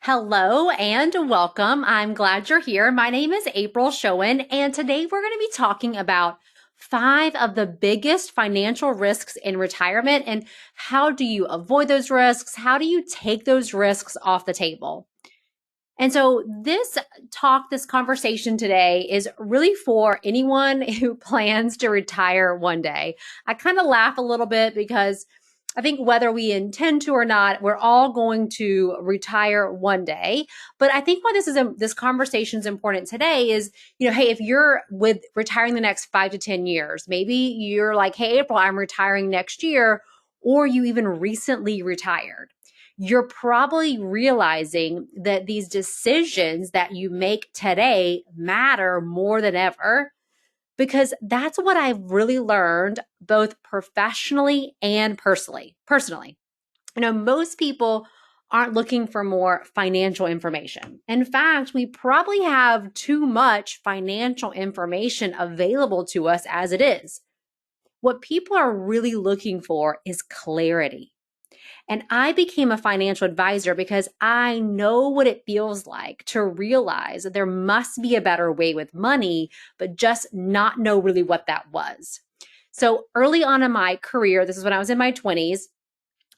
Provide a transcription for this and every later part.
Hello and welcome. I'm glad you're here. My name is April Schoen, and today we're going to be talking about 5 of the biggest financial risks in retirement and how do you avoid those risks? How do you take those risks off the table? And so this conversation today is really for anyone who plans to retire one day. I kind of laugh a little bit because I think whether we intend to or not, we're all going to retire one day. But I think why this conversation is important today is, hey, if you're with retiring the next 5 to 10 years, maybe you're like, hey, April, I'm retiring next year, or you even recently retired. You're probably realizing that these decisions that you make today matter more than ever, because that's what I've really learned both professionally and personally. Most people aren't looking for more financial information. In fact, we probably have too much financial information available to us as it is. What people are really looking for is clarity. And I became a financial advisor because I know what it feels like to realize that there must be a better way with money, but just not know really what that was. So early on in my career, this is when I was in my 20s,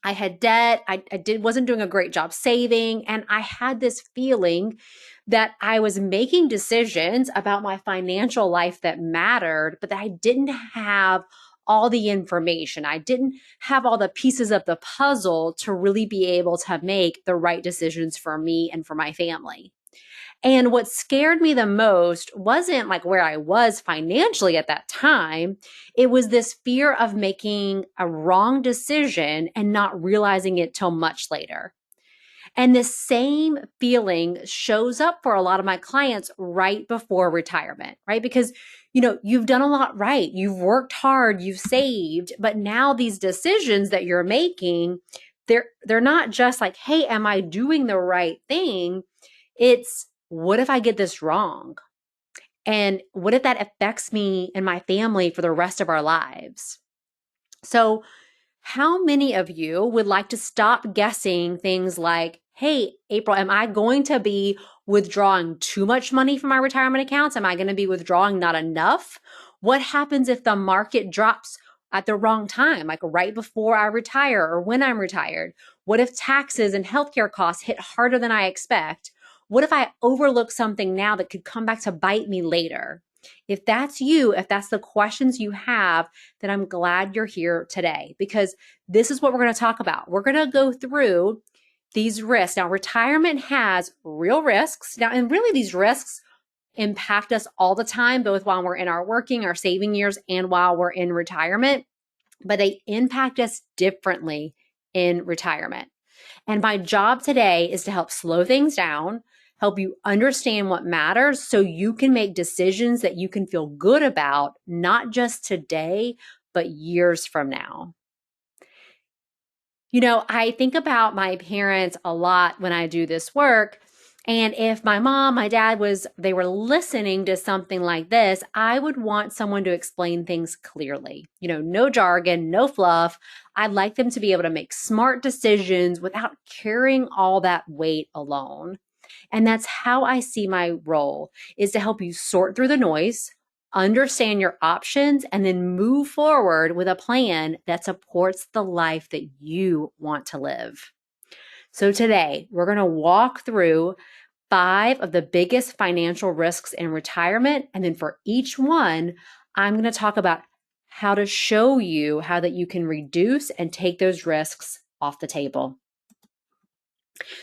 I had debt. I wasn't doing a great job saving. And I had this feeling that I was making decisions about my financial life that mattered, but that I didn't have all the information. I didn't have all the pieces of the puzzle to really be able to make the right decisions for me and for my family. And what scared me the most wasn't like where I was financially at that time. It was this fear of making a wrong decision and not realizing it till much later. And this same feeling shows up for a lot of my clients right before retirement, right? Because, you've done a lot right. You've worked hard, you've saved, but now these decisions that you're making, they're not just like, hey, am I doing the right thing? It's, what if I get this wrong? And what if that affects me and my family for the rest of our lives? So, how many of you would like to stop guessing things like, hey, April, am I going to be withdrawing too much money from my retirement accounts? Am I going to be withdrawing not enough? What happens if the market drops at the wrong time, like right before I retire or when I'm retired? What if taxes and healthcare costs hit harder than I expect? What if I overlook something now that could come back to bite me later? If that's you, if that's the questions you have, then I'm glad you're here today, because this is what we're going to talk about. We're going to go through these risks. Now, retirement has real risks. Now, and really these risks impact us all the time, both while we're in our saving years and while we're in retirement, but they impact us differently in retirement. And my job today is to help slow things down, help you understand what matters so you can make decisions that you can feel good about, not just today, but years from now. I think about my parents a lot when I do this work. And if my mom, my dad they were listening to something like this, I would want someone to explain things clearly. No jargon, no fluff. I'd like them to be able to make smart decisions without carrying all that weight alone. And that's how I see my role, is to help you sort through the noise, understand your options, and then move forward with a plan that supports the life that you want to live. So today, we're going to walk through 5 of the biggest financial risks in retirement. And then for each one, I'm going to talk about how to show you how that you can reduce and take those risks off the table.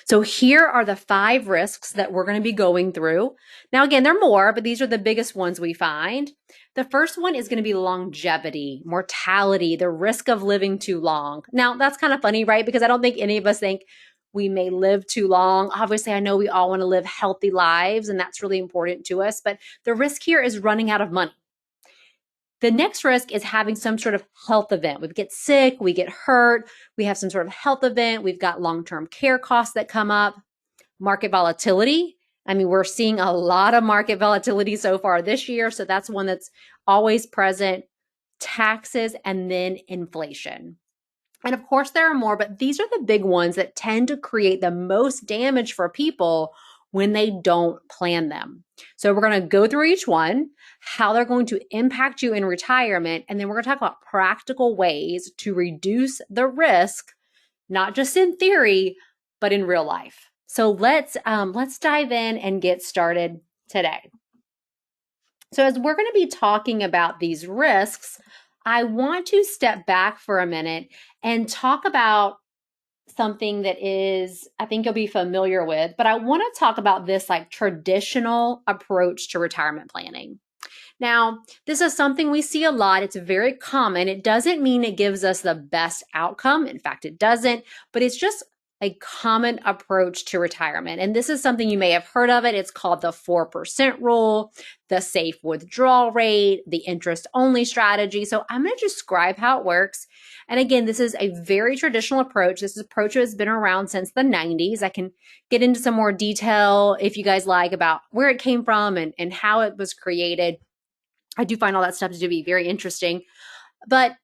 So here are the 5 risks that we're going to be going through. Now, again, there are more, but these are the biggest ones we find. The first one is going to be longevity, mortality, the risk of living too long. Now, that's kind of funny, right? Because I don't think any of us think we may live too long. Obviously, I know we all want to live healthy lives, and that's really important to us. But the risk here is running out of money. The next risk is having some sort of health event. We get sick, we get hurt, we have some sort of health event, we've got long-term care costs that come up. Market volatility. We're seeing a lot of market volatility so far this year, so that's one that's always present. Taxes, and then inflation. And of course, there are more, but these are the big ones that tend to create the most damage for people when they don't plan them. So we're going to go through each one, how they're going to impact you in retirement, and then we're going to talk about practical ways to reduce the risk, not just in theory, but in real life. So let's dive in and get started today. So as we're going to be talking about these risks, I want to step back for a minute and talk about something that is, I think you'll be familiar with, but I want to talk about this like traditional approach to retirement planning. Now, this is something we see a lot. It's very common. It doesn't mean it gives us the best outcome. In fact, it doesn't, but it's just a common approach to retirement. And this is something you may have heard of it. It's called the 4% rule, the safe withdrawal rate, the interest only strategy. So I'm going to describe how it works. And again, this is a very traditional approach. This approach has been around since the 90s. I can get into some more detail if you guys like about where it came from and how it was created. I do find all that stuff to be very interesting. But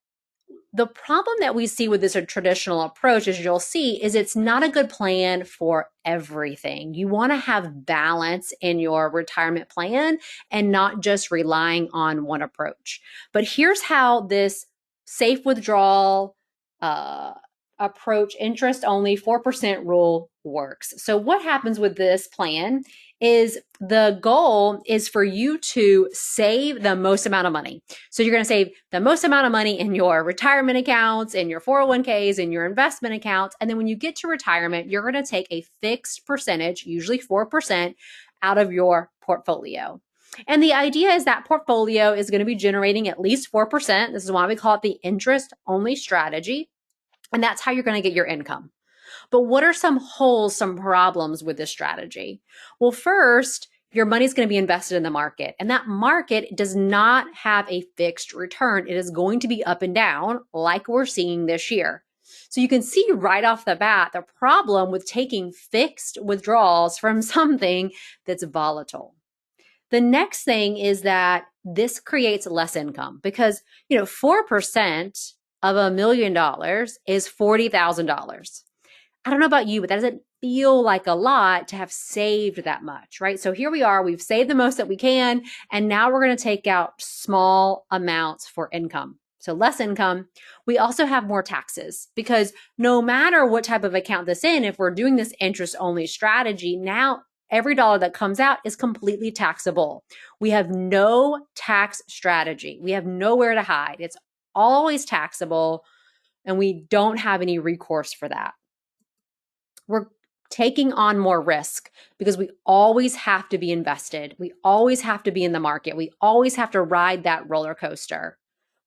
the problem that we see with this traditional approach, as you'll see, is it's not a good plan for everything. You want to have balance in your retirement plan and not just relying on one approach. But here's how this safe withdrawal approach, interest only 4% rule works. So what happens with this plan is the goal is for you to save the most amount of money. So you're going to save the most amount of money in your retirement accounts, in your 401ks, in your investment accounts. And then when you get to retirement, you're going to take a fixed percentage, usually 4%, out of your portfolio. And the idea is that portfolio is going to be generating at least 4%. This is why we call it the interest only strategy. And that's how you're going to get your income. But what are some holes, some problems with this strategy? Well, first, your money's going to be invested in the market, and that market does not have a fixed return. It is going to be up and down like we're seeing this year. So you can see right off the bat the problem with taking fixed withdrawals from something that's volatile. The next thing is that this creates less income because, 4% of $1 million is $40,000. I don't know about you, but that doesn't feel like a lot to have saved that much, right? So here we are, we've saved the most that we can, and now we're going to take out small amounts for income. So less income. We also have more taxes because no matter what type of account this in, if we're doing this interest only strategy, now every dollar that comes out is completely taxable. We have no tax strategy. We have nowhere to hide. It's always taxable, and we don't have any recourse for that. We're taking on more risk because we always have to be invested. We always have to be in the market. We always have to ride that roller coaster,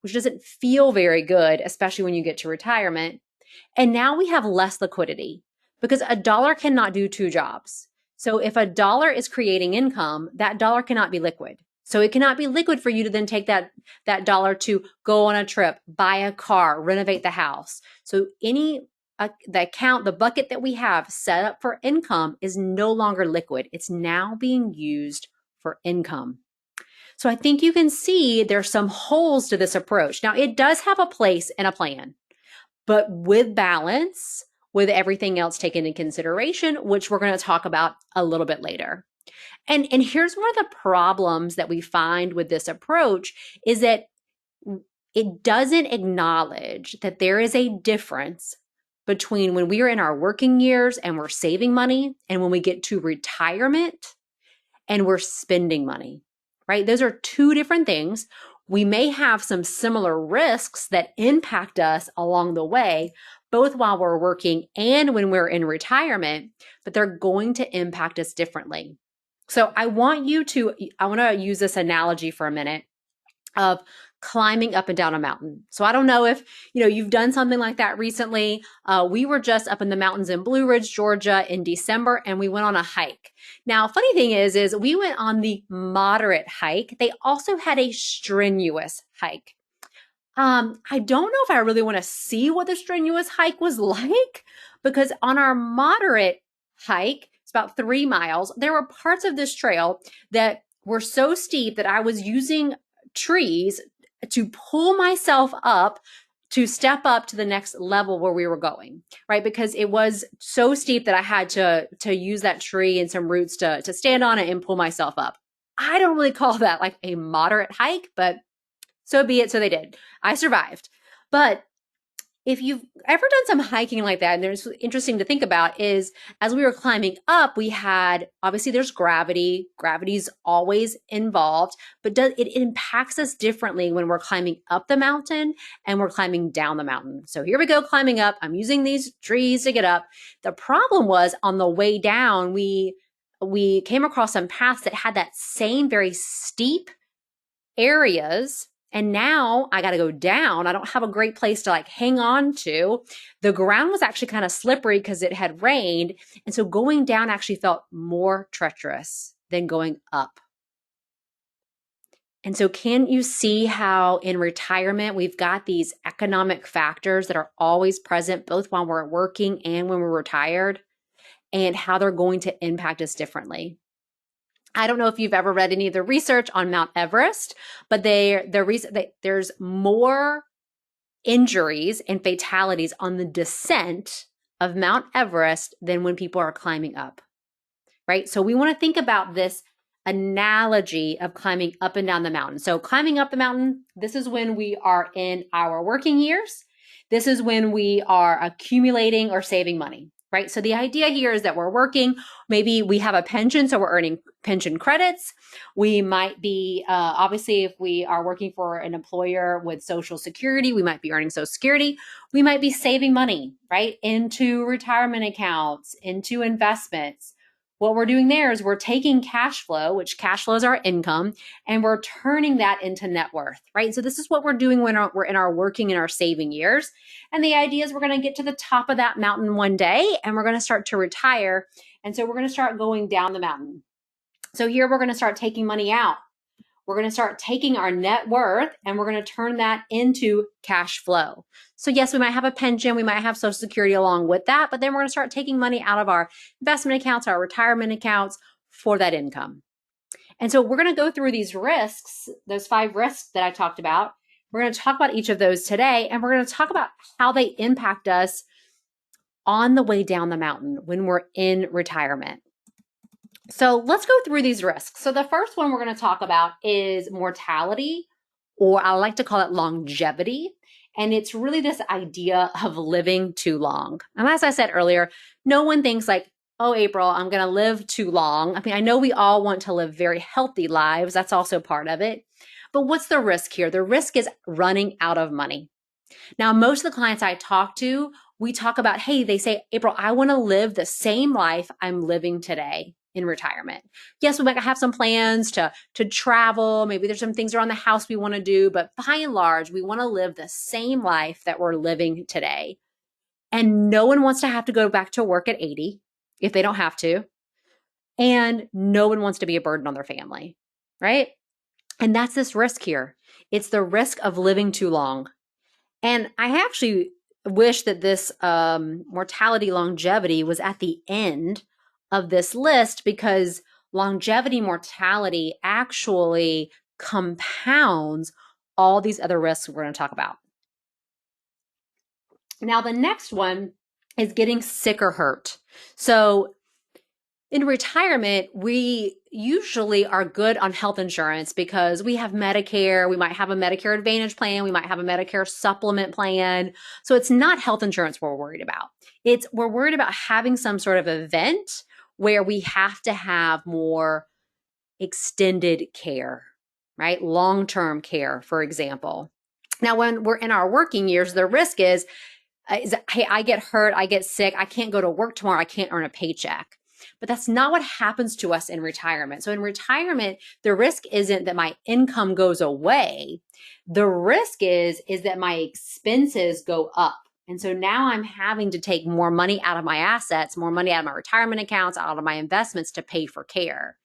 which doesn't feel very good, especially when you get to retirement. And now we have less liquidity because a dollar cannot do two jobs. So if a dollar is creating income, that dollar cannot be liquid. So it cannot be liquid for you to then take that dollar to go on a trip, buy a car, renovate the house. So the account, the bucket that we have set up for income is no longer liquid. It's now being used for income. So I think you can see there's some holes to this approach. Now, it does have a place in a plan, but with balance, with everything else taken into consideration, which we're going to talk about a little bit later. And here's one of the problems that we find with this approach is that it doesn't acknowledge that there is a difference between when we are in our working years and we're saving money and when we get to retirement and we're spending money, right? Those are two different things. We may have some similar risks that impact us along the way, both while we're working and when we're in retirement, but they're going to impact us differently. So I want to use this analogy for a minute of climbing up and down a mountain. So I don't know if, you've done something like that recently. We were just up in the mountains in Blue Ridge, Georgia in December, and we went on a hike. Now, funny thing is we went on the moderate hike. They also had a strenuous hike. I don't know if I really want to see what the strenuous hike was like because on our moderate hike, it's about 3 miles, there were parts of this trail that were so steep that I was using trees to pull myself up to step up to the next level where we were going, right? Because it was so steep that I had to use that tree and some roots to stand on it and pull myself up. I don't really call that like a moderate hike, but so be it. So they did. I survived. But if you've ever done some hiking like that, and there's interesting to think about is as we were climbing up, we had, obviously there's gravity. Gravity's always involved, but it impacts us differently when we're climbing up the mountain and we're climbing down the mountain. So here we go, climbing up. I'm using these trees to get up. The problem was on the way down, we came across some paths that had that same very steep areas. And now I got to go down. I don't have a great place to like hang on to. The ground was actually kind of slippery because it had rained. And so going down actually felt more treacherous than going up. And so can you see how in retirement, we've got these economic factors that are always present, both when we're working and when we're retired, and how they're going to impact us differently? I don't know if you've ever read any of the research on Mount Everest, but there's more injuries and fatalities on the descent of Mount Everest than when people are climbing up, right? So we want to think about this analogy of climbing up and down the mountain. So climbing up the mountain, this is when we are in our working years. This is when we are accumulating or saving money, right? So the idea here is that we're working, maybe we have a pension, so we're earning pension credits. We might be, obviously, if we are working for an employer with Social Security, we might be earning Social Security. We might be saving money, right, into retirement accounts, into investments. What we're doing there is we're taking cash flow, which cash flow is our income, and we're turning that into net worth, right? So this is what we're doing when we're in our working and our saving years. And the idea is we're going to get to the top of that mountain one day and we're going to start to retire. And so we're going to start going down the mountain. So here we're going to start taking money out. We're going to start taking our net worth and we're going to turn that into cash flow. So yes, we might have a pension, we might have Social Security along with that, but then we're going to start taking money out of our investment accounts, our retirement accounts for that income. And so we're going to go through these risks, those 5 risks that I talked about. We're going to talk about each of those today, and we're going to talk about how they impact us on the way down the mountain when we're in retirement. So let's go through these risks. So the first one we're going to talk about is mortality, or I like to call it longevity. And it's really this idea of living too long. And as I said earlier, no one thinks like, oh, April, I'm going to live too long. I mean, I know we all want to live very healthy lives. That's also part of it. But what's the risk here? The risk is running out of money. Now, most of the clients I talk to, we talk about, hey, they say, April, I want to live the same life I'm living today in retirement. Yes, we might have some plans to travel. Maybe there's some things around the house we want to do, but by and large, we want to live the same life that we're living today. And no one wants to have to go back to work at 80 if they don't have to. And no one wants to be a burden on their family, right? And that's this risk here. It's the risk of living too long. And I actually wish that this mortality longevity was at the end of this list, because longevity mortality actually compounds all these other risks we're going to talk about. Now, the next one is getting sick or hurt. So in retirement, we usually are good on health insurance because we have Medicare, we might have a Medicare Advantage plan, we might have a Medicare supplement plan. So it's not health insurance we're worried about. We're worried about having some sort of event where we have to have more extended care, right? Long-term care, for example. Now, when we're in our working years, the risk is hey, I get hurt, I get sick, I can't go to work tomorrow, I can't earn a paycheck. But that's not what happens to us in retirement. So in retirement, the risk isn't that my income goes away. The risk is that my expenses go up. And so now I'm having to take more money out of my assets, more money out of my retirement accounts, out of my investments to pay for care.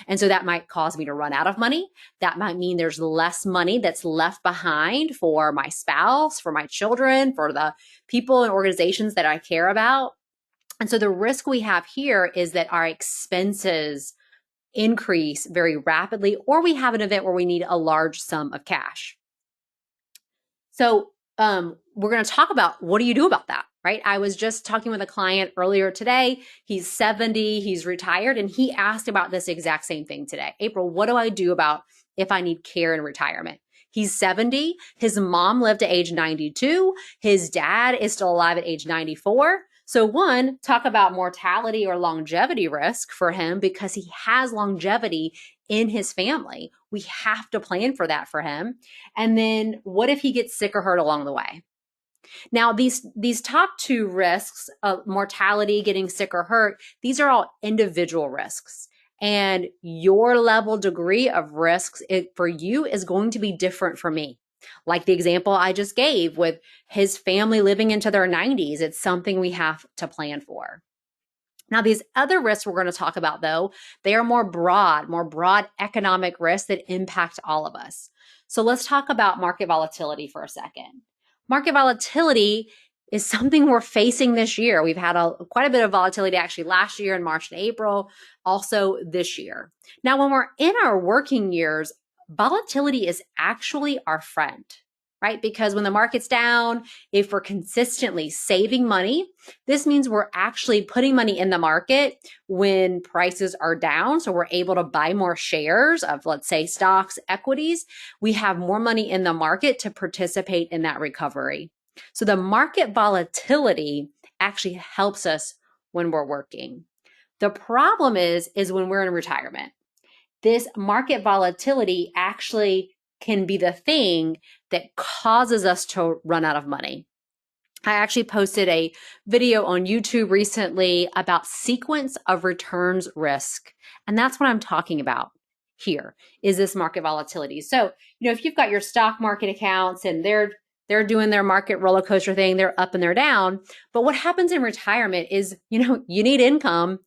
And so that might cause me to run out of money. That might mean there's less money that's left behind for my spouse, for my children, for the people and organizations that I care about. And so the risk we have here is that our expenses increase very rapidly, or we have an event where we need a large sum of cash. So we're going to talk about what do you do about that, right? I was just talking with a client earlier today. He's 70, he's retired, and he asked about this exact same thing today. April, what do I do about if I need care in retirement? He's 70. His mom lived to age 92. His dad is still alive at age 94. So one, talk about mortality or longevity risk for him because he has longevity in his family. We have to plan for that for him. And then what if he gets sick or hurt along the way? Now, these top two risks of mortality, getting sick or hurt, these are all individual risks. And your level degree of risks for you is going to be different for me. Like the example I just gave with his family living into their 90s, it's something we have to plan for. Now, these other risks we're going to talk about, though, they are more broad economic risks that impact all of us. So let's talk about market volatility for a second. Market volatility is something we're facing this year. We've had quite a bit of volatility actually last year in March and April, also this year. Now, when we're in our working years, volatility is actually our friend, right? Because when the market's down, if we're consistently saving money, this means we're actually putting money in the market when prices are down. So we're able to buy more shares of, let's say, stocks, equities. We have more money in the market to participate in that recovery. So the market volatility actually helps us when we're working. The problem is when we're in retirement. This market volatility actually can be the thing that causes us to run out of money. I actually posted a video on YouTube recently about sequence of returns risk. And that's what I'm talking about here is this market volatility. So, if you've got your stock market accounts and they're doing their market roller coaster thing, they're up and they're down. But what happens in retirement is, you need income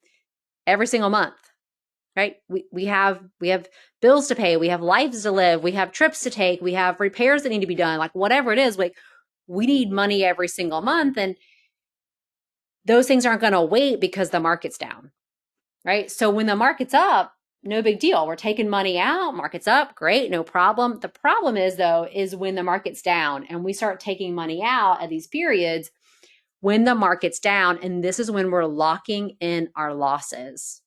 every single month. Right? We have bills to pay, we have lives to live, we have trips to take, we have repairs that need to be done, like whatever it is, like we need money every single month. And those things aren't going to wait because the market's down, right? So when the market's up, no big deal. We're taking money out, market's up, great, no problem. The problem is though, is when the market's down and we start taking money out at these periods when the market's down, and this is when we're locking in our losses.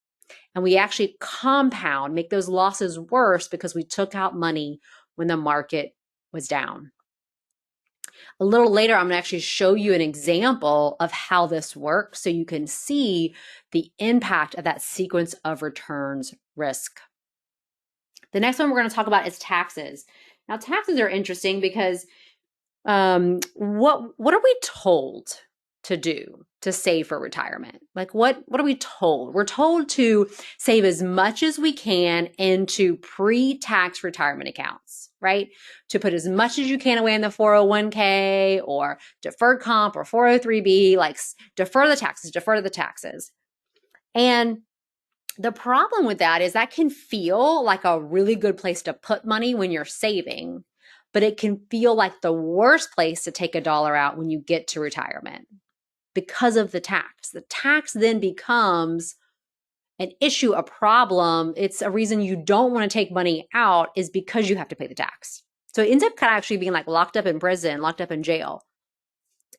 And we actually compound, make those losses worse because we took out money when the market was down. A little later, I'm going to actually show you an example of how this works so you can see the impact of that sequence of returns risk. The next one we're going to talk about is taxes. Now, taxes are interesting because what are we told to do to save for retirement? Like what are we told? We're told to save as much as we can into pre-tax retirement accounts, right? To put as much as you can away in the 401k or deferred comp or 403b, like defer the taxes. And the problem with that is that can feel like a really good place to put money when you're saving, but it can feel like the worst place to take a dollar out when you get to retirement. Because of the tax. The tax then becomes an issue, a problem. It's a reason you don't want to take money out is because you have to pay the tax. So it ends up kind of actually being like locked up in prison, locked up in jail.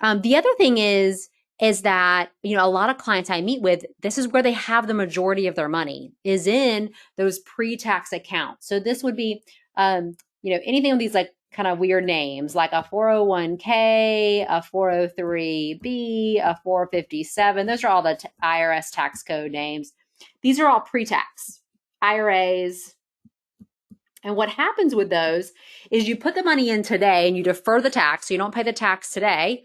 The other thing is that, a lot of clients I meet with, this is where they have the majority of their money is in those pre-tax accounts. So this would be, anything with these like kind of weird names like a 401k, a 403b, a 457. Those are all the IRS tax code names. These are all pre-tax IRAs. And what happens with those is you put the money in today and you defer the tax. So you don't pay the tax today.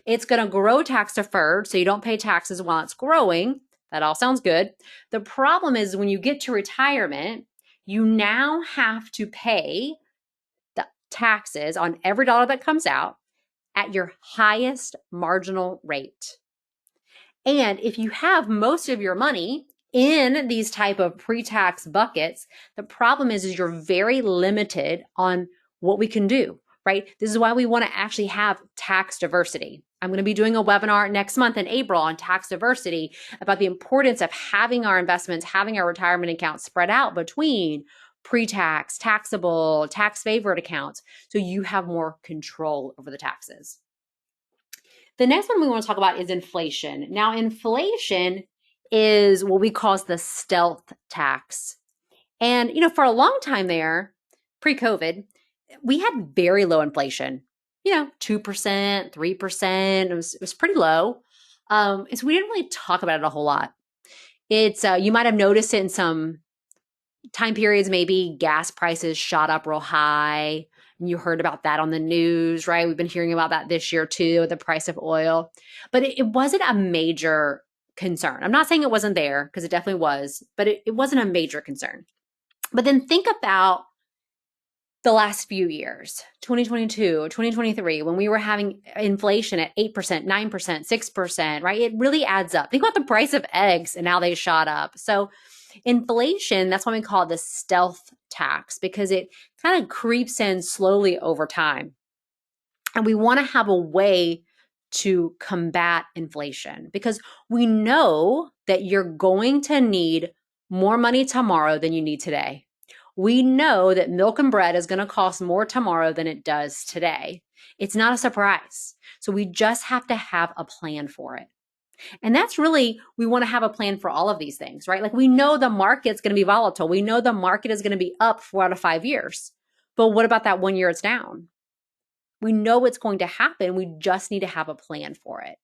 It's going to grow tax deferred. So you don't pay taxes while it's growing. That all sounds good. The problem is when you get to retirement, you now have to pay taxes on every dollar that comes out at your highest marginal rate. And if you have most of your money in these type of pre-tax buckets, the problem is you're very limited on what we can do, right? This is why we want to actually have tax diversity. I'm going to be doing a webinar next month in April on tax diversity about the importance of having our investments, having our retirement accounts spread out between pre-tax, taxable, tax favored accounts. So you have more control over the taxes. The next one we want to talk about is inflation. Now, inflation is what we call the stealth tax. And, for a long time there, pre-COVID, we had very low inflation, 2%, 3%. It was pretty low. So we didn't really talk about it a whole lot. It's, you might have noticed it in some time periods, maybe gas prices shot up real high. And you heard about that on the news, right? We've been hearing about that this year too, the price of oil. But it wasn't a major concern. I'm not saying it wasn't there, because it definitely was, but it wasn't a major concern. But then think about the last few years, 2022, 2023, when we were having inflation at 8%, 9%, 6%, right? It really adds up. Think about the price of eggs and how they shot up. So inflation, that's why we call it the stealth tax, because it kind of creeps in slowly over time. And we want to have a way to combat inflation, because we know that you're going to need more money tomorrow than you need today. We know that milk and bread is going to cost more tomorrow than it does today. It's not a surprise. So we just have to have a plan for it. And that's really, we want to have a plan for all of these things, right? Like, we know the market's going to be volatile. We know the market is going to be up 4 out of 5 years. But what about that 1 year it's down? We know it's going to happen. We just need to have a plan for it.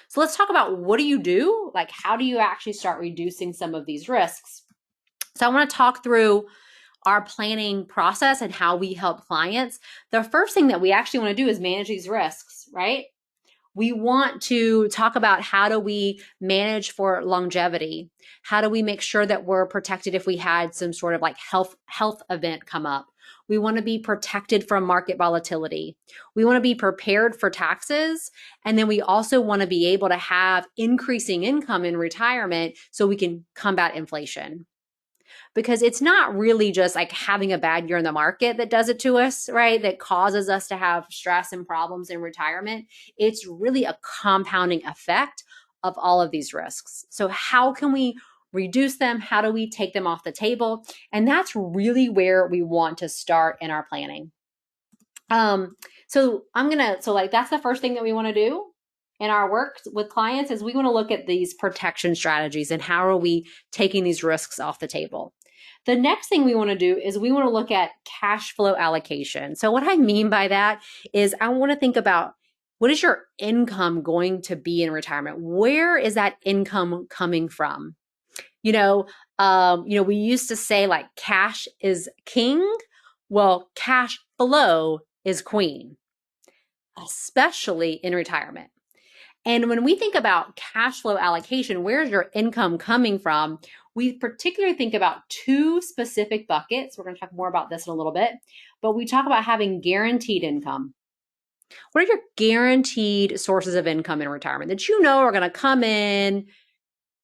So let's talk about, what do you do? Like, how do you actually start reducing some of these risks? So I want to talk through our planning process and how we help clients. The first thing that we actually want to do is manage these risks, right? We want to talk about, how do we manage for longevity? How do we make sure that we're protected if we had some sort of like health event come up? We want to be protected from market volatility. We want to be prepared for taxes. And then we also want to be able to have increasing income in retirement so we can combat inflation. Because it's not really just like having a bad year in the market that does it to us, right? That causes us to have stress and problems in retirement. It's really a compounding effect of all of these risks. So how can we reduce them? How do we take them off the table? And that's really where we want to start in our planning. So that's the first thing that we want to do in our work with clients, is we want to look at these protection strategies and how are we taking these risks off the table. The next thing we want to do is we want to look at cash flow allocation. So what I mean by that is, I want to think about, what is your income going to be in retirement? Where is that income coming from? We used to say like cash is king. Well, cash flow is queen, especially in retirement. And when we think about cash flow allocation, where's your income coming from? We particularly think about 2 specific buckets. We're going to talk more about this in a little bit, but we talk about having guaranteed income. What are your guaranteed sources of income in retirement that are going to come in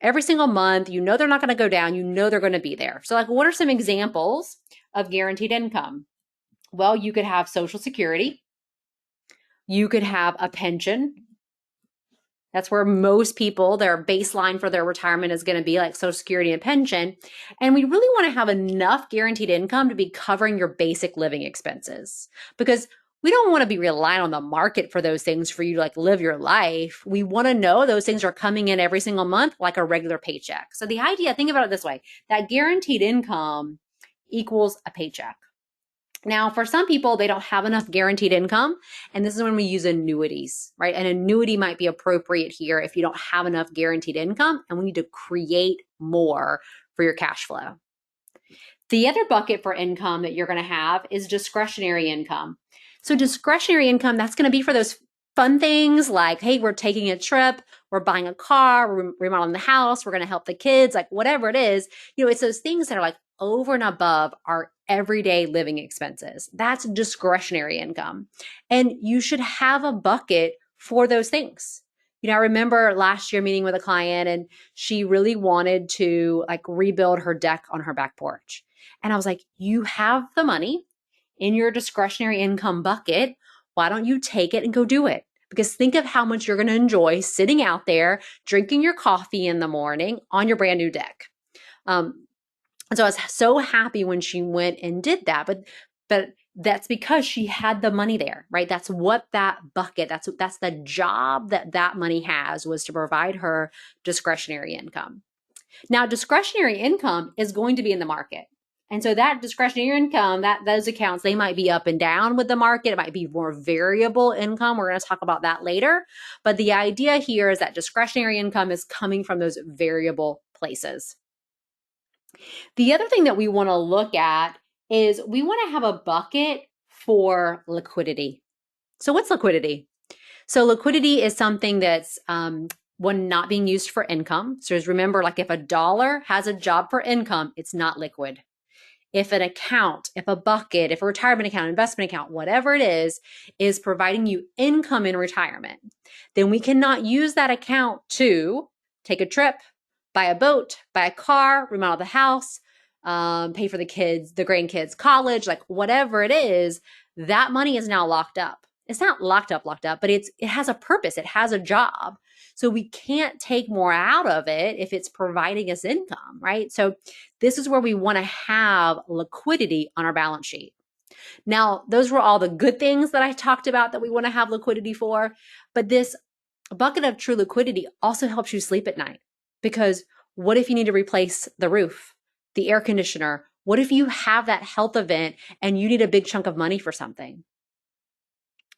every single month? They're not going to go down. They're going to be there. So like, what are some examples of guaranteed income? Well, you could have Social Security. You could have a pension. That's where most people, their baseline for their retirement is going to be, like Social Security and pension. And we really want to have enough guaranteed income to be covering your basic living expenses, because we don't want to be relying on the market for those things for you to like live your life. We want to know those things are coming in every single month like a regular paycheck. So the idea, think about it this way, that guaranteed income equals a paycheck. Now, for some people, they don't have enough guaranteed income, and this is when we use annuities, right? An annuity might be appropriate here if you don't have enough guaranteed income, and we need to create more for your cash flow. The other bucket for income that you're going to have is discretionary income. So discretionary income, that's going to be for those fun things like, hey, we're taking a trip, we're buying a car, we're remodeling the house, we're going to help the kids, like whatever it is. It's those things that are like over and above our everyday living expenses. That's discretionary income. And you should have a bucket for those things. I remember last year meeting with a client, and she really wanted to like rebuild her deck on her back porch. And I was like, you have the money in your discretionary income bucket. Why don't you take it and go do it? Because think of how much you're going to enjoy sitting out there, drinking your coffee in the morning on your brand new deck. And so I was so happy when she went and did that. But that's because she had the money there, right? That's what that bucket, that's the job that money has, was to provide her discretionary income. Now, discretionary income is going to be in the market. And so that discretionary income, those accounts, they might be up and down with the market. It might be more variable income. We're going to talk about that later. But the idea here is that discretionary income is coming from those variable places. The other thing that we want to look at is we want to have a bucket for liquidity. So what's liquidity? So liquidity is something that's when not being used for income. So just remember, like if a dollar has a job for income, it's not liquid. If an account, if a bucket, if a retirement account, investment account, whatever it is providing you income in retirement, then we cannot use that account to take a trip, buy a boat, buy a car, remodel the house, pay for the grandkids' college, like whatever it is, that money is now locked up. It's not locked up, but it has a purpose. It has a job. So we can't take more out of it if it's providing us income, right? So this is where we want to have liquidity on our balance sheet. Now, those were all the good things that I talked about that we want to have liquidity for. But this bucket of true liquidity also helps you sleep at night, because what if you need to replace the roof, the air conditioner? What if you have that health event and you need a big chunk of money for something?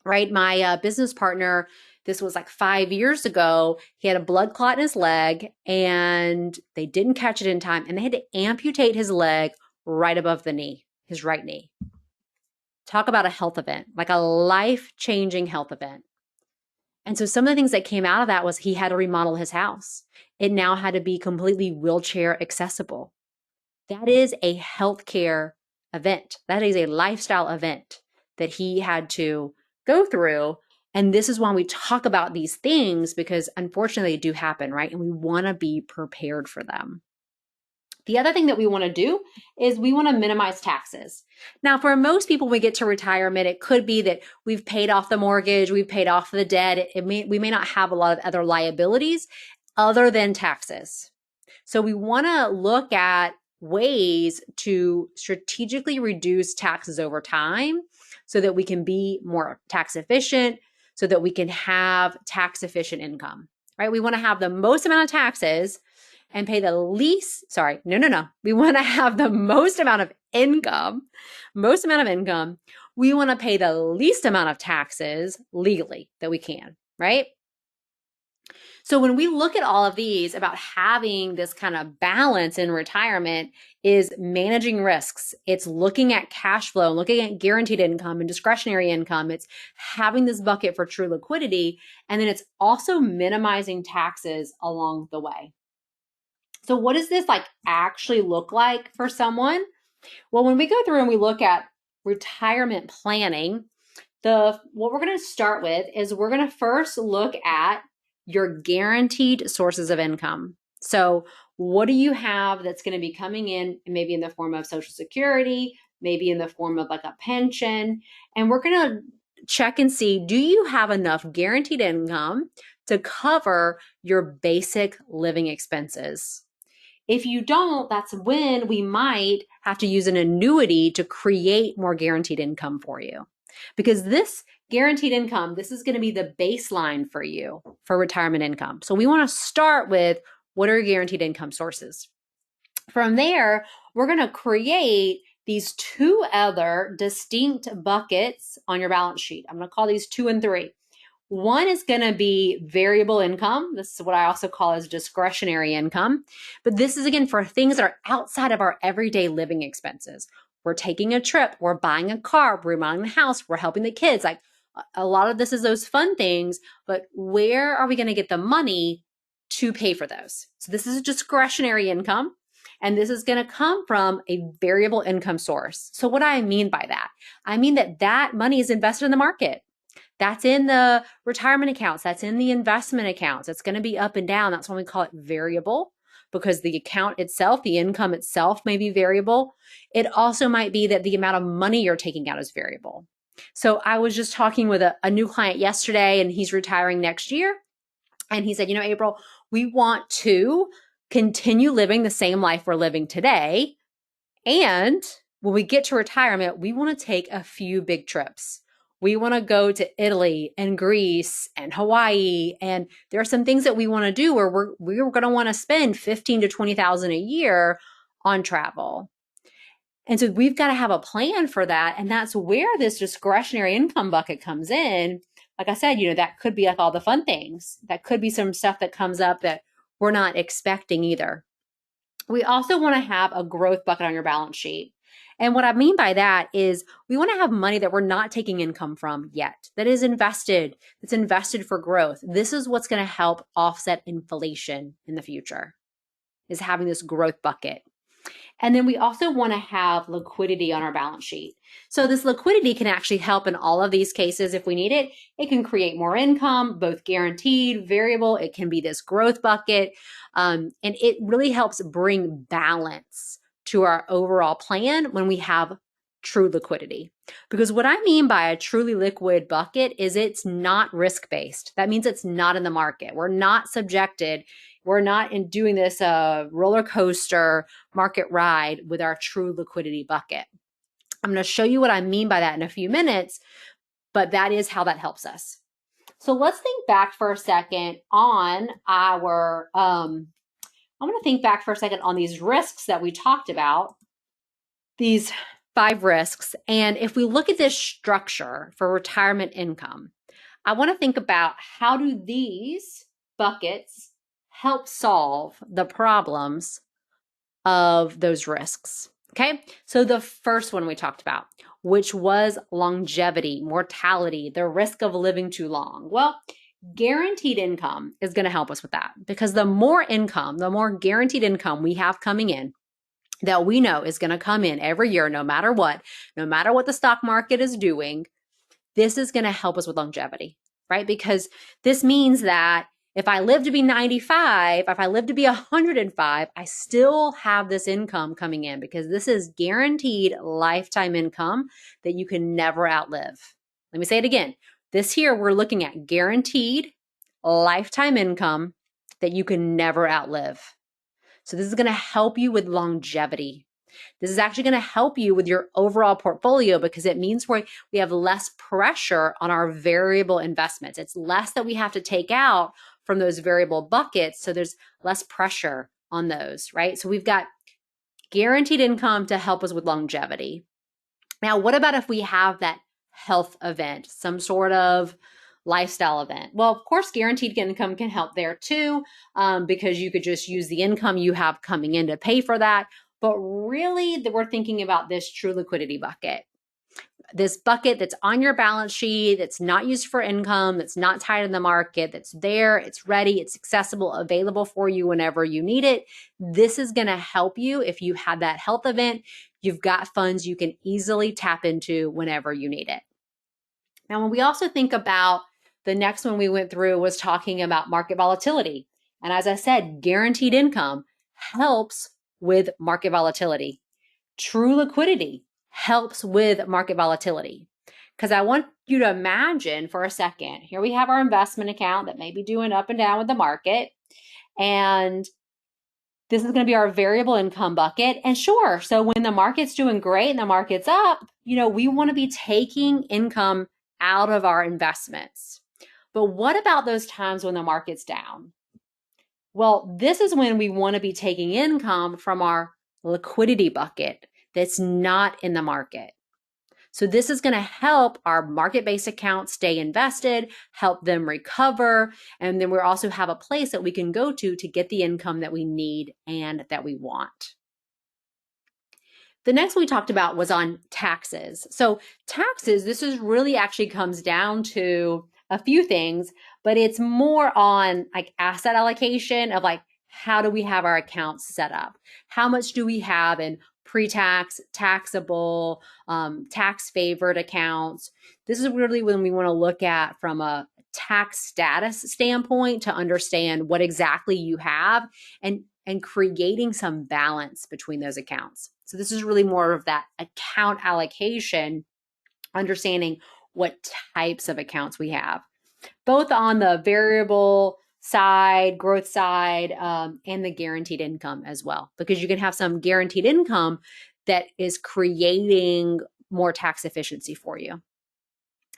Right? My business partner, this was like 5 years ago, he had a blood clot in his leg and they didn't catch it in time and they had to amputate his leg right above the knee, his right knee. Talk about a health event, like a life-changing health event. And so some of the things that came out of that was he had to remodel his house. It now had to be completely wheelchair accessible. That is a healthcare event. That is a lifestyle event that he had to go through. And this is why we talk about these things, because unfortunately they do happen, right? And we want to be prepared for them. The other thing that we want to do is we want to minimize taxes. Now, for most people, when we get to retirement, it could be that we've paid off the mortgage, we've paid off the debt. We may not have a lot of other liabilities other than taxes. So we want to look at ways to strategically reduce taxes over time so that we can be more tax efficient, so that we can have tax efficient income, right? We want to have the most amount of taxes and pay the least, we want to have the most amount of income. We want to pay the least amount of taxes legally that we can, right? So when we look at all of these about having this kind of balance in retirement, is managing risks. It's looking at cash flow, looking at guaranteed income and discretionary income. It's having this bucket for true liquidity. And then it's also minimizing taxes along the way. So what does this actually look like for someone? Well, when we go through and we look at retirement planning, what we're going to start with is we're going to first look at your guaranteed sources of income. So what do you have that's going to be coming in, maybe in the form of Social Security, maybe in the form of like a pension? And we're going to check and see, do you have enough guaranteed income to cover your basic living expenses? If you don't, that's when we might have to use an annuity to create more guaranteed income for you. Because this guaranteed income, this is going to be the baseline for you for retirement income. So we want to start with, what are your guaranteed income sources? From there, we're going to create these two other distinct buckets on your balance sheet. I'm going to call these 2 and 3. One is going to be variable income. This is what I also call as discretionary income. But this is, again, for things that are outside of our everyday living expenses. We're taking a trip, we're buying a car, we're remodeling the house, we're helping the kids. Like a lot of this is those fun things, but where are we going to get the money to pay for those? So this is a discretionary income, and this is going to come from a variable income source. So what do I mean by that? I mean that money is invested in the market. That's in the retirement accounts. That's in the investment accounts. It's going to be up and down. That's why we call it variable, because the account itself, the income itself may be variable. It also might be that the amount of money you're taking out is variable. So I was just talking with a new client yesterday, and he's retiring next year. And he said, April, we want to continue living the same life we're living today, And when we get to retirement, we want to take a few big trips. We want to go to Italy and Greece and Hawaii. And there are some things that we want to do where we're going to want to spend 15 to 20,000 a year on travel. And so we've got to have a plan for that. And that's where this discretionary income bucket comes in. Like I said, that could be like all the fun things. That could be some stuff that comes up that we're not expecting either. We also want to have a growth bucket on your balance sheet. And what I mean by that is we want to have money that we're not taking income from yet, that is invested, that's invested for growth. This is what's going to help offset inflation in the future, is having this growth bucket. And then we also want to have liquidity on our balance sheet. So this liquidity can actually help in all of these cases if we need it. It can create more income, both guaranteed, variable. It can be this growth bucket. And it really helps bring balance to our overall plan when we have true liquidity. Because what I mean by a truly liquid bucket is it's not risk-based. That means it's not in the market. We're not subjected. We're not in doing this roller coaster market ride with our true liquidity bucket. I'm going to show you what I mean by that in a few minutes, but that is how that helps us. So let's think back for a second on our, I'm going to think back for a second on these risks that we talked about, these 5 risks. And if we look at this structure for retirement income, I want to think about how do these buckets help solve the problems of those risks. Okay, so the first one we talked about, which was longevity, mortality, the risk of living too long. Well, guaranteed income is going to help us with that, because the more income, the more guaranteed income we have coming in, that we know is going to come in every year, no matter what the stock market is doing, this is going to help us with longevity, right? Because this means that if I live to be 95, if I live to be 105, I still have this income coming in, because this is guaranteed lifetime income that you can never outlive. Let me say it again. This here, we're looking at guaranteed lifetime income that you can never outlive. So this is going to help you with longevity. This is actually going to help you with your overall portfolio, because it means we have less pressure on our variable investments. It's less that we have to take out from those variable buckets, so there's less pressure on those, right? So we've got guaranteed income to help us with longevity. Now, what about if we have that health event, some sort of lifestyle event? Well, of course, guaranteed income can help there too, because you could just use the income you have coming in to pay for that. But really, we're thinking about this true liquidity bucket. This bucket that's on your balance sheet, that's not used for income, that's not tied in the market, that's there, it's ready, it's accessible, available for you whenever you need it. This is going to help you if you had that health event. You've got funds you can easily tap into whenever you need it. Now, when we also think about the next one we went through was talking about market volatility. And as I said, guaranteed income helps with market volatility. True liquidity helps with market volatility. Because I want you to imagine for a second, here we have our investment account that may be doing up and down with the market. And this is going to be our variable income bucket. And sure, so when the market's doing great and the market's up, we want to be taking income out of our investments. But what about those times when the market's down? Well, this is when we want to be taking income from our liquidity bucket that's not in the market. So this is going to help our market-based accounts stay invested, help them recover, and then we also have a place that we can go to get the income that we need and that we want. The next one we talked about was on taxes. So taxes, this is really actually comes down to a few things, but it's more on like asset allocation of like, how do we have our accounts set up? How much do we have in pre-tax, taxable, tax-favored accounts? This is really when we want to look at from a tax status standpoint to understand what exactly you have and creating some balance between those accounts. So this is really more of that account allocation, understanding what types of accounts we have, both on the variable side, growth side, and the guaranteed income as well, because you can have some guaranteed income that is creating more tax efficiency for you.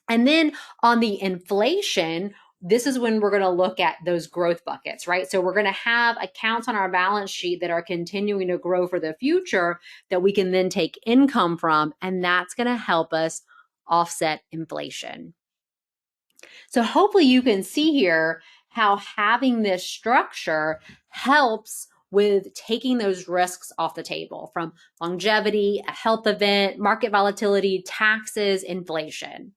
And then on the inflation, this is when we're going to look at those growth buckets, right? So we're going to have accounts on our balance sheet that are continuing to grow for the future that we can then take income from, and that's going to help us offset inflation. So hopefully you can see here how having this structure helps with taking those risks off the table, from longevity, a health event, market volatility, taxes, inflation.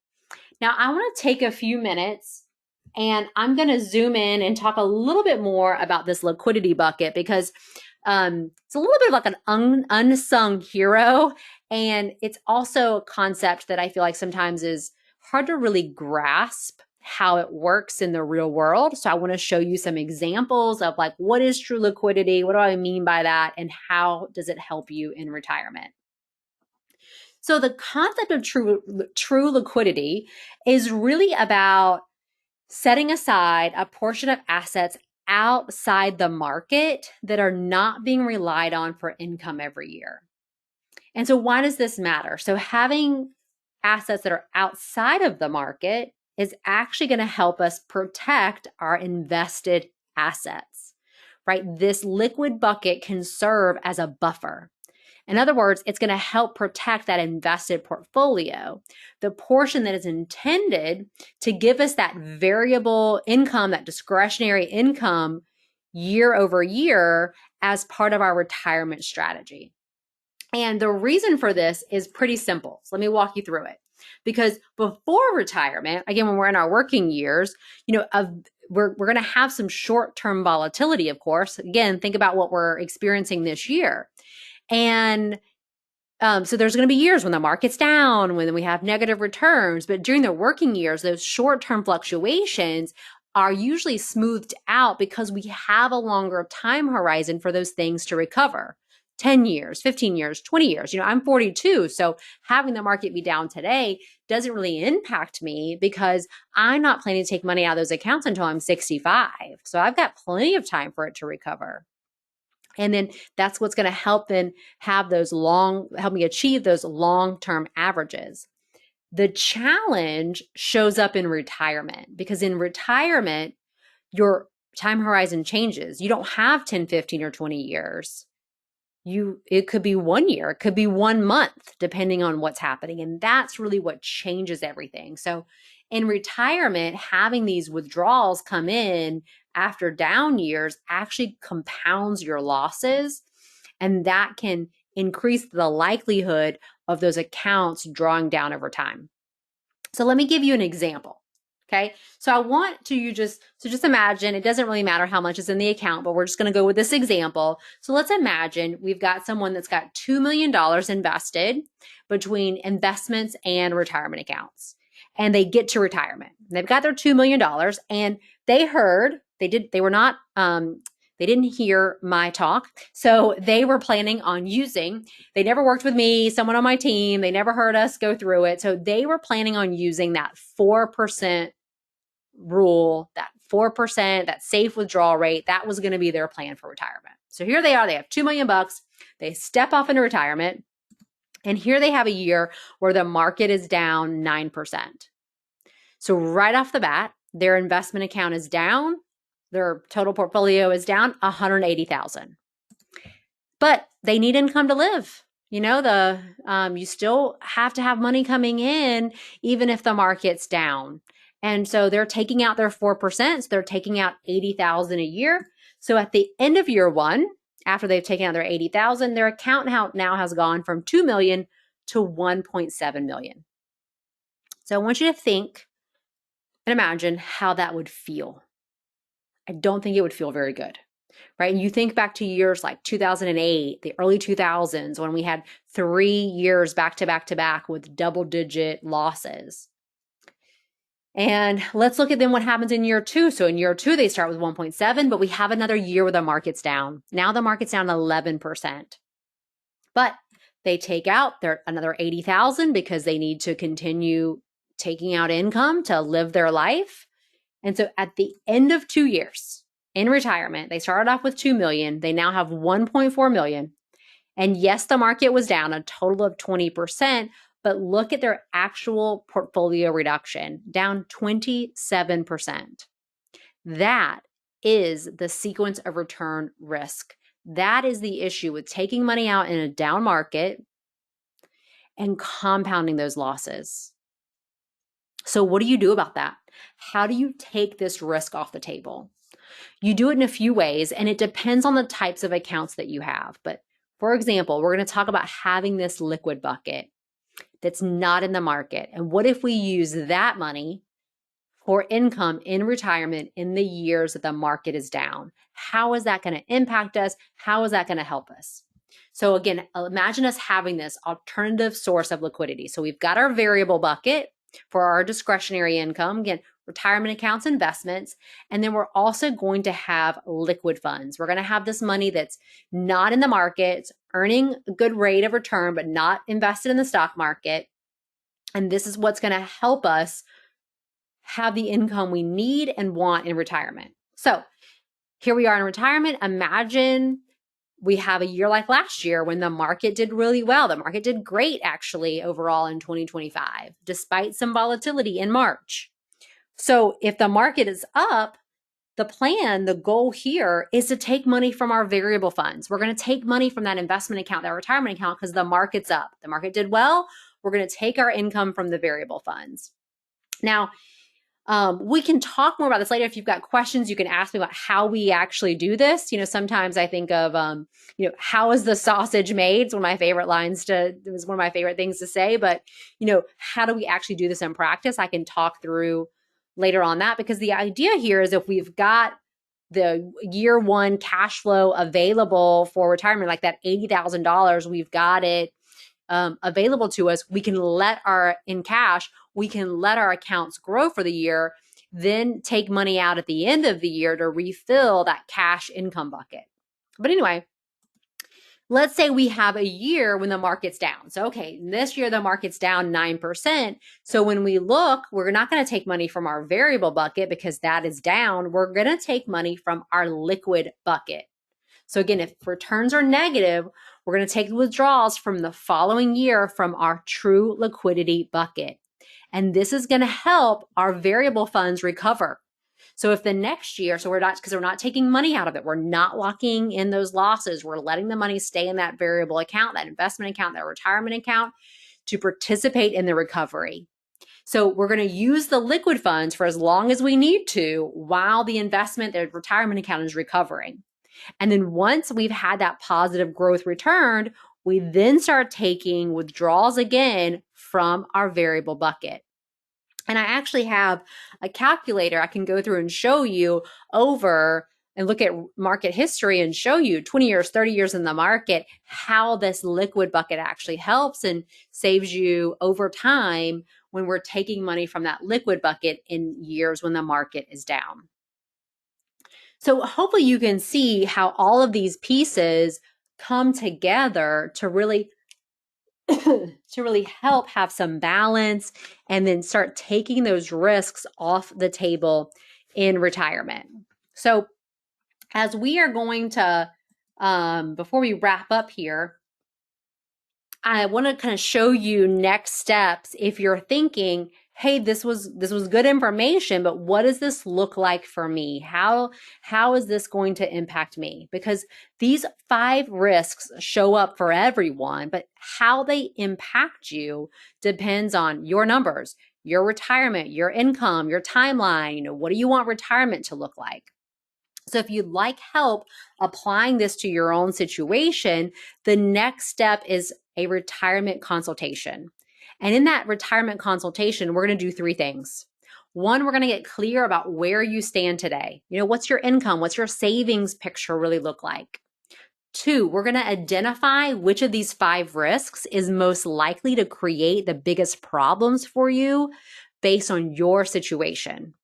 Now, I want to take a few minutes and I'm going to zoom in and talk a little bit more about this liquidity bucket, because it's a little bit like an unsung hero. And it's also a concept that I feel like sometimes is hard to really grasp how it works in the real world. So I want to show you some examples of like, what is true liquidity? What do I mean by that? And how does it help you in retirement? So the concept of true liquidity is really about setting aside a portion of assets outside the market that are not being relied on for income every year. And so why does this matter? So having assets that are outside of the market is actually going to help us protect our invested assets, right? This liquid bucket can serve as a buffer. In other words, it's going to help protect that invested portfolio, the portion that is intended to give us that variable income, that discretionary income year over year as part of our retirement strategy. And the reason for this is pretty simple. So let me walk you through it. Because before retirement, again, when we're in our working years, we're going to have some short-term volatility, of course. Again, think about what we're experiencing this year. And so there's going to be years when the market's down, when we have negative returns. But during the working years, those short-term fluctuations are usually smoothed out because we have a longer time horizon for those things to recover. 10 years, 15 years, 20 years. I'm 42, so having the market be down today doesn't really impact me because I'm not planning to take money out of those accounts until I'm 65. So I've got plenty of time for it to recover. And then that's what's going to help then help me achieve those long-term averages. The challenge shows up in retirement, because in retirement, your time horizon changes. You don't have 10, 15, or 20 years. It could be 1 year, it could be 1 month, depending on what's happening. And that's really what changes everything. So in retirement, having these withdrawals come in after down years actually compounds your losses. And that can increase the likelihood of those accounts drawing down over time. So let me give you an example. Okay, so I want to just imagine, it doesn't really matter how much is in the account, but we're just going to go with this example. So let's imagine we've got someone that's got $2 million invested between investments and retirement accounts, and they get to retirement. They've got their $2 million, and they didn't hear my talk. So they were planning on they never worked with me, someone on my team, they never heard us go through it. So they were planning on using that 4% rule, that 4%, that safe withdrawal rate. That was going to be their plan for retirement. So here they are, they have $2 million. They step off into retirement. And here they have a year where the market is down 9%. So right off the bat, their investment account is down. Their total portfolio is down $180,000. But they need income to live. You still have to have money coming in, even if the market's down. And so they're taking out their 4%. So they're taking out $80,000 a year. So at the end of year one, after they've taken out their $80,000, their account now has gone from $2 million to $1.7 million. So I want you to think and imagine how that would feel. I don't think it would feel very good, right? And you think back to years like 2008, the early 2000s, when we had 3 years back to back to back with double-digit losses. And let's look at then what happens in year two. So in year two, they start with 1.7, but we have another year where the market's down. Now the market's down 11%. But they take out another 80,000 because they need to continue taking out income to live their life. And so at the end of 2 years in retirement, they started off with 2 million. They now have 1.4 million. And yes, the market was down a total of 20%, but look at their actual portfolio reduction, down 27%. That is the sequence of return risk. That is the issue with taking money out in a down market and compounding those losses. So what do you do about that? How do you take this risk off the table? You do it in a few ways, and it depends on the types of accounts that you have. But for example, we're going to talk about having this liquid bucket that's not in the market. And what if we use that money for income in retirement in the years that the market is down? How is that going to impact us? How is that going to help us? So again, imagine us having this alternative source of liquidity. So we've got our variable bucket for our discretionary income, again, retirement accounts, investments, and then we're also going to have liquid funds. We're going to have this money that's not in the market, earning a good rate of return, but not invested in the stock market. And this is what's going to help us have the income we need and want in retirement. So here we are in retirement. Imagine we have a year like last year when the market did really well. The market did great actually overall in 2025, despite some volatility in March. So if the market is up, the goal here is to take money from our variable funds. We're going to take money from that investment account, that retirement account, because the market's up. The market did well. We're going to take our income from the variable funds. Now, we can talk more about this later. If you've got questions, you can ask me about how we actually do this. Sometimes I think of, how is the sausage made? It's one of my favorite it was one of my favorite things to say, but, how do we actually do this in practice? I can talk through later on that, because the idea here is if we've got the year one cash flow available for retirement, like that $80,000, we've got it available to us, we can let our accounts grow for the year, then take money out at the end of the year to refill that cash income bucket. But anyway, let's say we have a year when the market's down. So, okay, this year the market's down 9%. So when we look, we're not going to take money from our variable bucket because that is down. We're going to take money from our liquid bucket. So again, if returns are negative, we're going to take withdrawals from the following year from our true liquidity bucket. And this is going to help our variable funds recover. So if the next year, because we're not taking money out of it, we're not locking in those losses, we're letting the money stay in that variable account, that investment account, that retirement account to participate in the recovery. So we're going to use the liquid funds for as long as we need to while the retirement account is recovering. And then once we've had that positive growth returned, we then start taking withdrawals again from our variable bucket. And I actually have a calculator I can go through and show you over and look at market history and show you 20 years, 30 years in the market, how this liquid bucket actually helps and saves you over time when we're taking money from that liquid bucket in years when the market is down. So hopefully you can see how all of these pieces come together to really help have some balance and then start taking those risks off the table in retirement. So as we are going to, before we wrap up here, I want to kind of show you next steps if you're thinking, hey, this was good information, but what does this look like for me? How is this going to impact me? Because these 5 risks show up for everyone, but how they impact you depends on your numbers, your retirement, your income, your timeline. What do you want retirement to look like? So if you'd like help applying this to your own situation, the next step is a retirement consultation. And in that retirement consultation, we're going to do 3 things. 1, we're going to get clear about where you stand today. What's your income? What's your savings picture really look like? 2, we're going to identify which of these 5 risks is most likely to create the biggest problems for you based on your situation.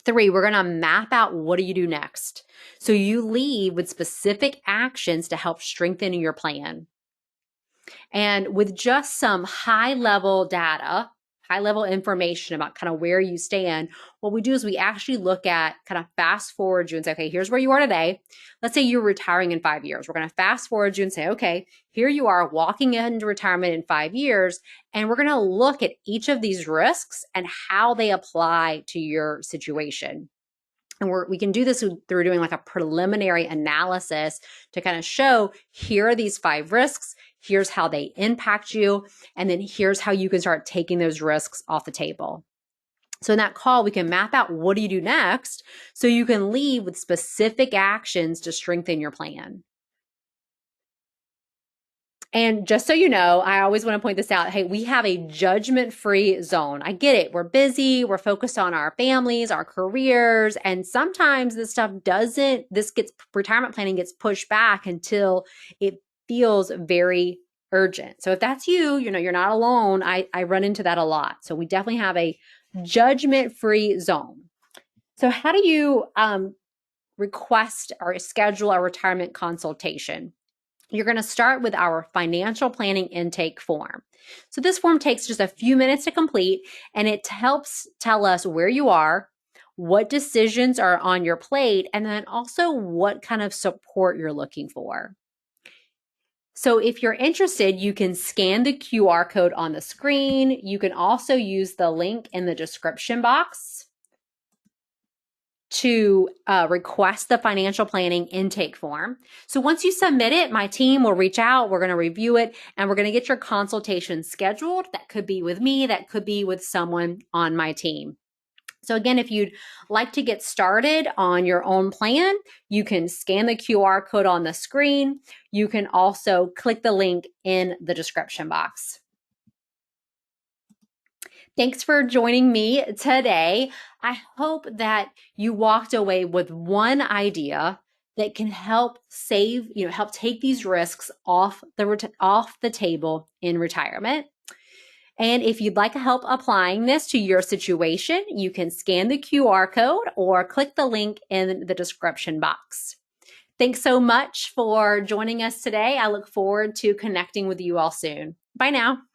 3, we're going to map out what do you do next. So you leave with specific actions to help strengthen your plan. And with just some high-level data, high level information about kind of where you stand, what we do is we actually look at kind of fast forward you and say, okay, here's where you are today. Let's say you're retiring in 5 years. We're going to fast forward you and say, okay, here you are walking into retirement in 5 years. And we're going to look at each of these risks and how they apply to your situation. And we can do this through doing like a preliminary analysis to kind of show, here are these 5 risks, here's how they impact you, and then here's how you can start taking those risks off the table. So in that call, we can map out what do you do next so you can leave with specific actions to strengthen your plan. And just so you know, I always want to point this out. Hey, we have a judgment-free zone. I get it. We're busy. We're focused on our families, our careers. And sometimes this stuff retirement planning gets pushed back until it feels very urgent. So if that's you, you're not alone. I run into that a lot. So we definitely have a judgment-free zone. So how do you request or schedule a retirement consultation? You're going to start with our financial planning intake form. So this form takes just a few minutes to complete, and it helps tell us where you are, what decisions are on your plate, and then also what kind of support you're looking for. So if you're interested, you can scan the QR code on the screen. You can also use the link in the description box to request the financial planning intake form. So once you submit it, my team will reach out, we're going to review it, and we're going to get your consultation scheduled. That could be with me, that could be with someone on my team. So again, if you'd like to get started on your own plan, you can scan the QR code on the screen. You can also click the link in the description box. Thanks for joining me today. I hope that you walked away with one idea that can help help take these risks off the table in retirement. And if you'd like help applying this to your situation, you can scan the QR code or click the link in the description box. Thanks so much for joining us today. I look forward to connecting with you all soon. Bye now.